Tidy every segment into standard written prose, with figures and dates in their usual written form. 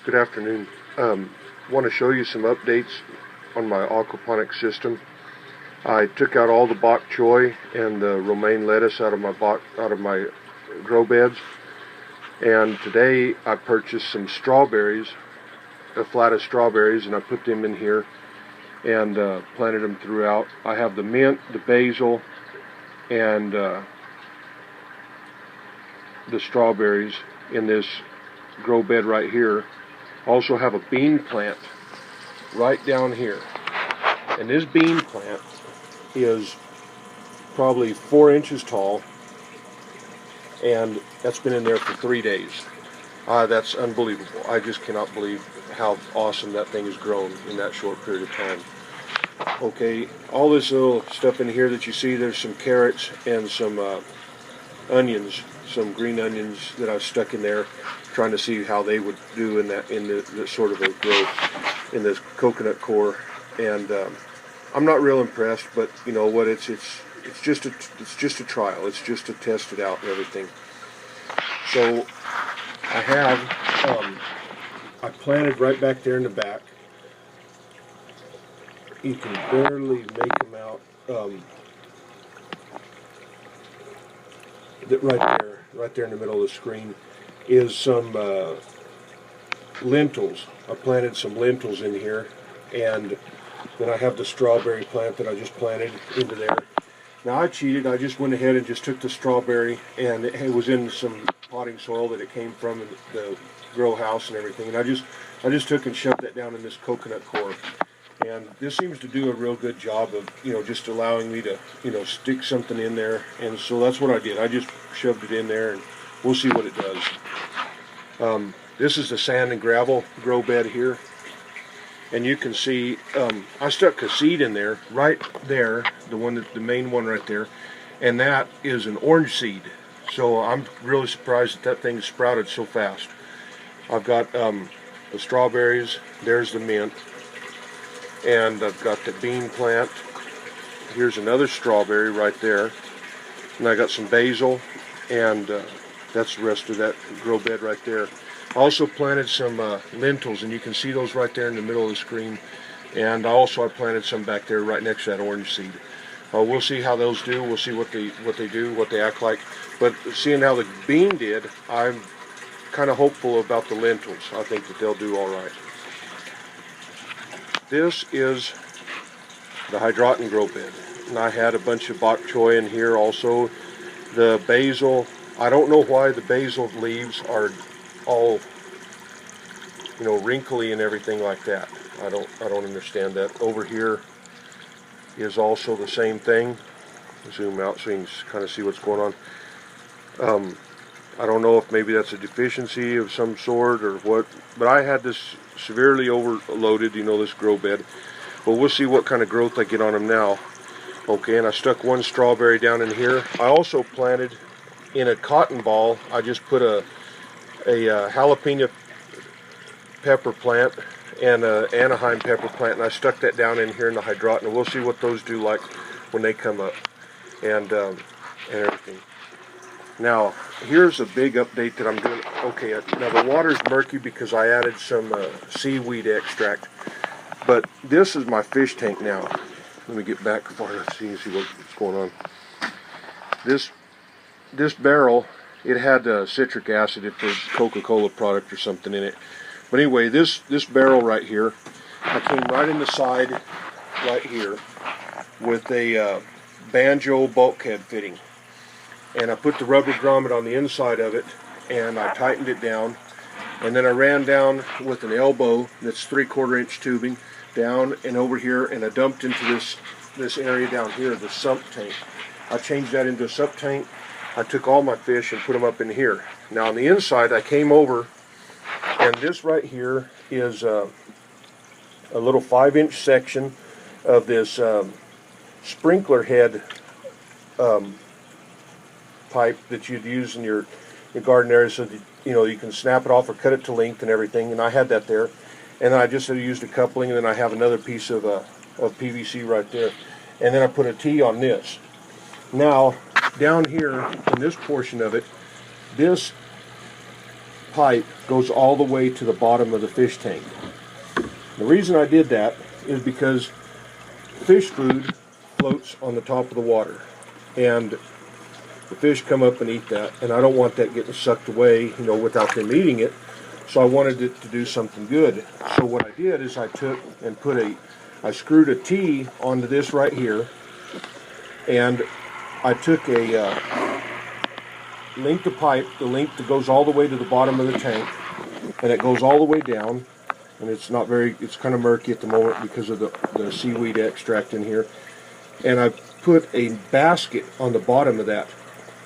Good afternoon. Want to show you some updates on my aquaponics system. I took out all the bok choy and the romaine lettuce out of my grow beds, and today I purchased some strawberries, a flat of strawberries, and I put them in here and planted them throughout. I have the mint, the basil, and the strawberries in this grow bed right here. Also have a bean plant right down here, and this bean plant is probably 4 inches tall, and that's been in there for 3 days. That's unbelievable. I just cannot believe how awesome that thing has grown in that short period of time. Okay, all this little stuff in here that you see, there's some carrots and some onions, some green onions that I've stuck in there, trying to see how they would do in the sort of a growth in this coconut core. And I'm not real impressed, but you know what? It's just a trial. It's just to test it out and everything. So I planted right back there in the back. You can barely make them out. Right there in the middle of the screen is some lentils. I planted some lentils in here, and then I have the strawberry plant that I just planted into there. Now I cheated. I just went ahead and just took the strawberry, and it was in some potting soil that it came from in the grow house and everything, and I just took and shoved that down in this coconut core. And this seems to do a real good job of, just allowing me to, stick something in there. And so that's what I did. I just shoved it in there, and we'll see what it does. This is the sand and gravel grow bed here. And you can see, I stuck a seed in there, right there, the main one right there. And that is an orange seed. So I'm really surprised that thing sprouted so fast. I've got the strawberries, there's the mint. And I've got the bean plant. Here's another strawberry right there. And I got some basil, and that's the rest of that grow bed right there. I also planted some lentils, and you can see those right there in the middle of the screen. And I planted some back there right next to that orange seed. We'll see how those do. We'll see what they do, what they act like. But seeing how the bean did, I'm kind of hopeful about the lentils. I think that they'll do all right. This is the hydroton grow bed, and I had a bunch of bok choy in here also. The basil, I don't know why the basil leaves are all, wrinkly and everything like that. I don't understand that. Over here is also the same thing. Zoom out so you can kind of see what's going on. I don't know if maybe that's a deficiency of some sort or what, but I had this severely overloaded, this grow bed. But we'll see what kind of growth I get on them now. Okay, and I stuck one strawberry down in here. I also planted in a cotton ball, I just put a jalapeno pepper plant and an Anaheim pepper plant, and I stuck that down in here in the hydroton, and we'll see what those do like when they come up and everything. Now, here's a big update that I'm doing. Okay, now the water's murky because I added some seaweed extract. But this is my fish tank now. Let me get back far enough so you can see what's going on. This barrel, it had citric acid, it's a Coca-Cola product or something in it. But anyway, this barrel right here, I came right in the side right here with a banjo bulkhead fitting. And I put the rubber grommet on the inside of it, and I tightened it down, and then I ran down with an elbow that's 3/4 inch tubing down and over here, and I dumped into this area down here, the sump tank. I changed that into a sump tank. I took all my fish and put them up in here. Now on the inside, I came over, and this right here is a little 5-inch section of this sprinkler head pipe that you'd use in your garden area, so that you can snap it off or cut it to length and everything. And I had that there, and then I just used a coupling, and then I have another piece of PVC right there, and then I put a T on this. Now down here in this portion of it, this pipe goes all the way to the bottom of the fish tank. The reason I did that is because fish food floats on the top of the water, and the fish come up and eat that, and I don't want that getting sucked away, you know, without them eating it. So I wanted it to do something good. So what I did is I took and I screwed a T onto this right here, and I took a length of pipe, the length that goes all the way to the bottom of the tank, and it goes all the way down, and it's kind of murky at the moment because of the seaweed extract in here. And I put a basket on the bottom of that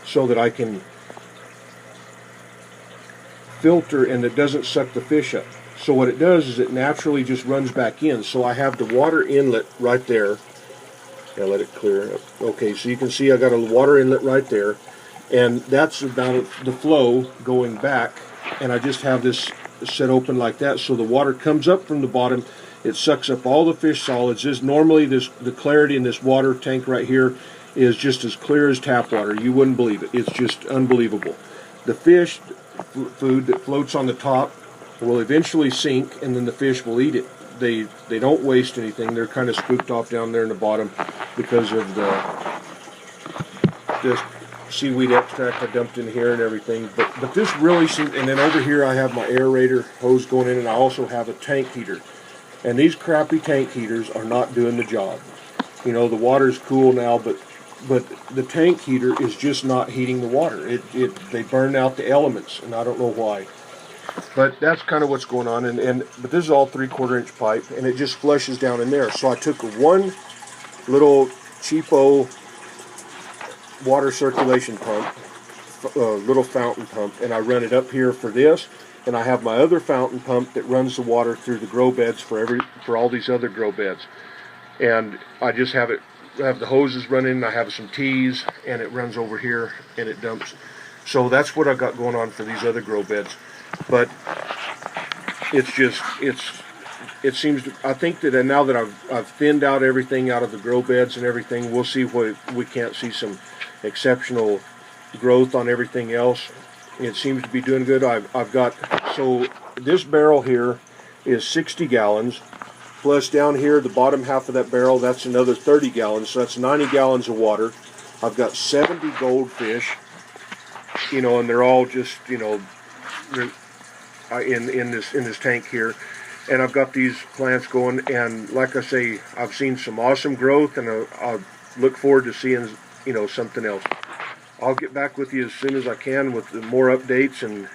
so that I can filter and it doesn't suck the fish up. So what it does is it naturally just runs back in. So I have the water inlet right there. Yeah, let it clear up. Okay, so you can see I got a water inlet right there, and that's about the flow going back, and I just have this set open like that, so the water comes up from the bottom. It sucks up all the fish solids. The clarity in this water tank right here is just as clear as tap water. You wouldn't believe it. It's just unbelievable. The fish food that floats on the top will eventually sink, and then the fish will eat it. They don't waste anything. They're kind of scooped off down there in the bottom because of the seaweed extract I dumped in here and everything. But this really seems, and then over here I have my aerator hose going in, and I also have a tank heater. And these crappy tank heaters are not doing the job. You know, the water's cool now, but the tank heater is just not heating the water. They burn out the elements, and I don't know why. But that's kind of what's going on. But this is all 3/4 inch pipe, and it just flushes down in there. So I took one little cheapo water circulation pump, little fountain pump, and I run it up here for this. And I have my other fountain pump that runs the water through the grow beds for all these other grow beds. And I just have the hoses running. I have some tees, and it runs over here and it dumps. So that's what I've got going on for these other grow beds. But it seems to, I think that now that I've thinned out everything out of the grow beds and everything, we'll see what we can't see some exceptional growth on everything else. It seems to be doing good. I've got, so this barrel here is 60 gallons, plus down here, the bottom half of that barrel, that's another 30 gallons, so that's 90 gallons of water. I've got 70 goldfish, you know, and they're all just, you know, in this tank here. And I've got these plants going, and like I say, I've seen some awesome growth, and I look forward to seeing, you know, something else. I'll get back with you as soon as I can with more updates, and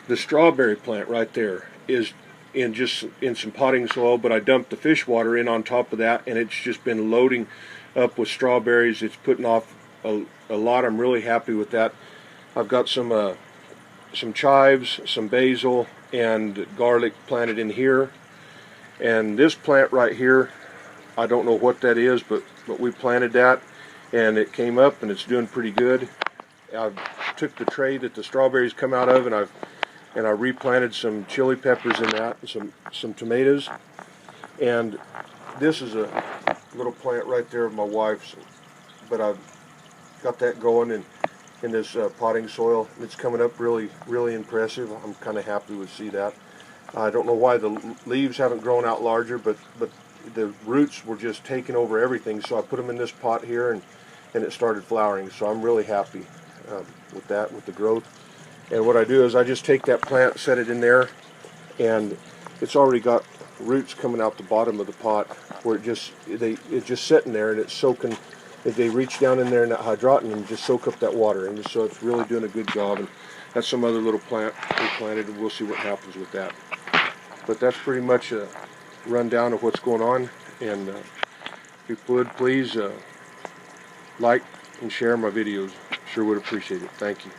the strawberry plant right there is in some potting soil, but I dumped the fish water in on top of that, and it's just been loading up with strawberries. It's putting off a lot. I'm really happy with that. I've got some chives, some basil, and garlic planted in here, and this plant right here, I don't know what that is, but we planted that, and it came up, and it's doing pretty good. I took the tray that the strawberries come out of, and I replanted some chili peppers in that, and some tomatoes. And this is a little plant right there of my wife's, but I've got that going in this potting soil. It's coming up really, really impressive. I'm kind of happy to see that. I don't know why the leaves haven't grown out larger, but the roots were just taking over everything. So I put them in this pot here, and it started flowering. So I'm really happy with that, with the growth. And what I do is I just take that plant, set it in there, and it's already got roots coming out the bottom of the pot, where it's just sitting there, and it's soaking. They reach down in there in that hydraulic and just soak up that water, and so it's really doing a good job. And that's some other little plant we planted, and we'll see what happens with that. But that's pretty much a rundown of what's going on. And if you would please like and share my videos, sure would appreciate it. Thank you.